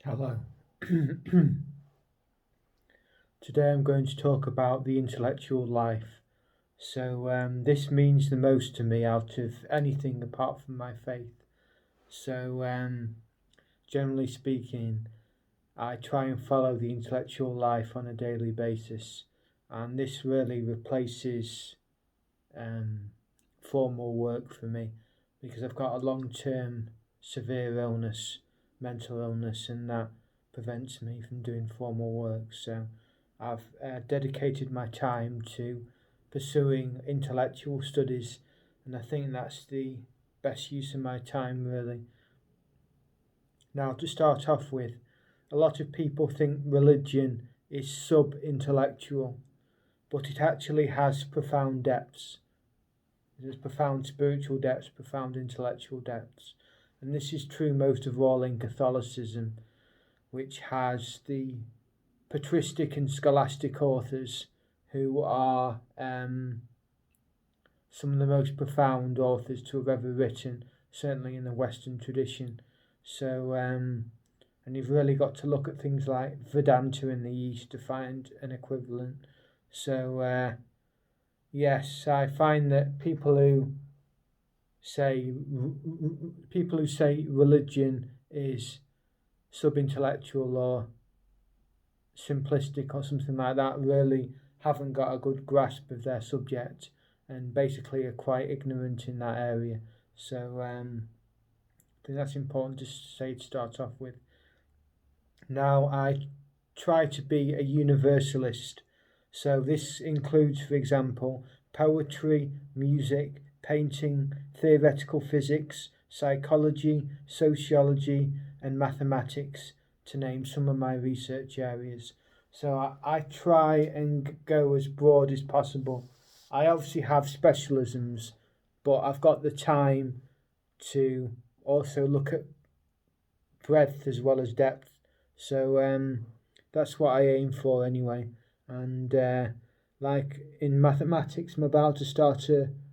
Hello. Today I'm going to talk about the intellectual life. This means the most to me out of anything apart from my faith. Generally speaking, I try and follow the intellectual life on a daily basis, and this really replaces formal work for me because I've got a long-term severe illness, mental illness, and that prevents me from doing formal work. So I've dedicated my time to pursuing intellectual studies, and I think that's the best use of my time, really. Now, to start off with, a lot of people think religion is sub-intellectual, but it actually has profound depths. There's profound spiritual depths, profound intellectual depths. And this is true most of all in Catholicism, which has the patristic and scholastic authors who are some of the most profound authors to have ever written, certainly in the Western tradition. And you've really got to look at things like Vedanta in the East to find an equivalent. Yes, I find that people who say religion is sub-intellectual or simplistic or something like that really haven't got a good grasp of their subject and basically are quite ignorant in that area. I think that's important to say to start off with. Now, I try to be a universalist. So this includes, for example, poetry, music, painting, theoretical physics, psychology, sociology, and mathematics, to name some of my research areas. So I try and go as broad as possible. I obviously have specialisms, but I've got the time to also look at breadth as well as depth. That's what I aim for anyway. And like in mathematics, I'm about to start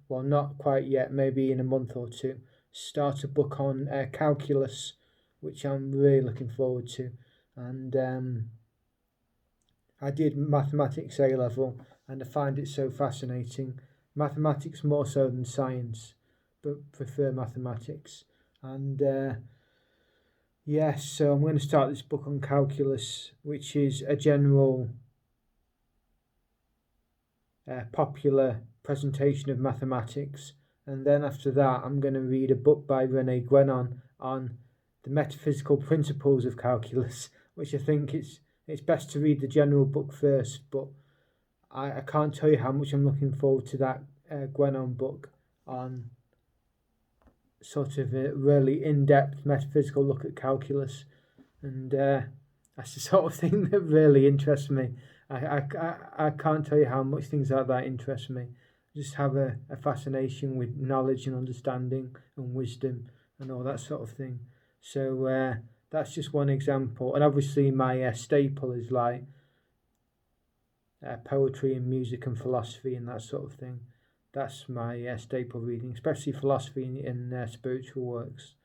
well, not quite yet, maybe in a month or two, start a book on calculus, which I'm really looking forward to. And I did mathematics A level, and I find it so fascinating. Mathematics more so than science, but prefer mathematics. And yes, so I'm going to start this book on calculus, which is a general popular presentation of mathematics. And then after that, I'm going to read a book by René Guénon on the metaphysical principles of calculus, which I think it's best to read the general book first. But I can't tell you how much I'm looking forward to that Guénon book on sort of a really in-depth metaphysical look at calculus, and that's the sort of thing that really interests me. I can't tell you how much things like that interest me. I just have a fascination with knowledge and understanding and wisdom and all that sort of thing. That's just one example, and obviously my staple is like poetry and music and philosophy and that sort of thing. That's my staple reading, especially philosophy and spiritual works.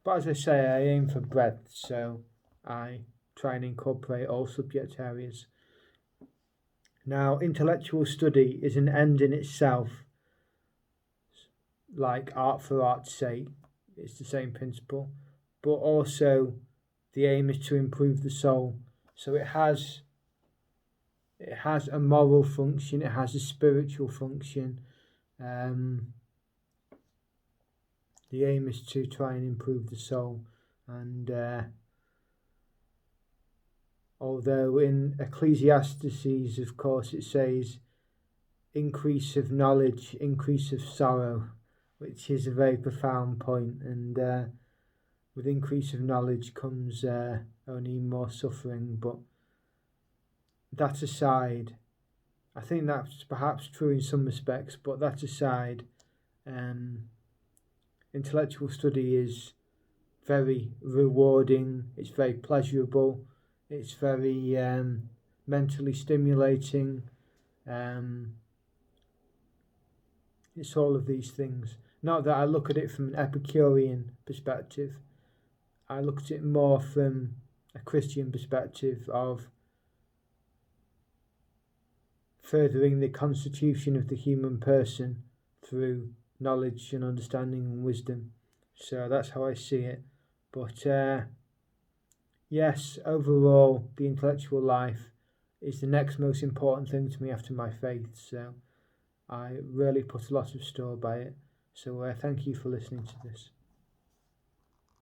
But as I say, I aim for breadth, so I try and incorporate all subject areas. Now, intellectual study is an end in itself, like art for art's sake. It's the same principle, but also the aim is to improve the soul. So it has a moral function, it has a spiritual function. The aim is to try and improve the soul, and although in Ecclesiastes, of course, it says increase of knowledge, increase of sorrow, which is a very profound point, and with increase of knowledge comes only more suffering. But that aside, I think that's perhaps true in some respects, but that aside, intellectual study is very rewarding, it's very pleasurable, it's very mentally stimulating. It's all of these things. Not that I look at it from an Epicurean perspective. I looked at it more from a Christian perspective of furthering the constitution of the human person through knowledge and understanding and wisdom. So that's how I see it. But yes, overall, the intellectual life is the next most important thing to me after my faith. So I really put a lot of store by it. So thank you for listening to this.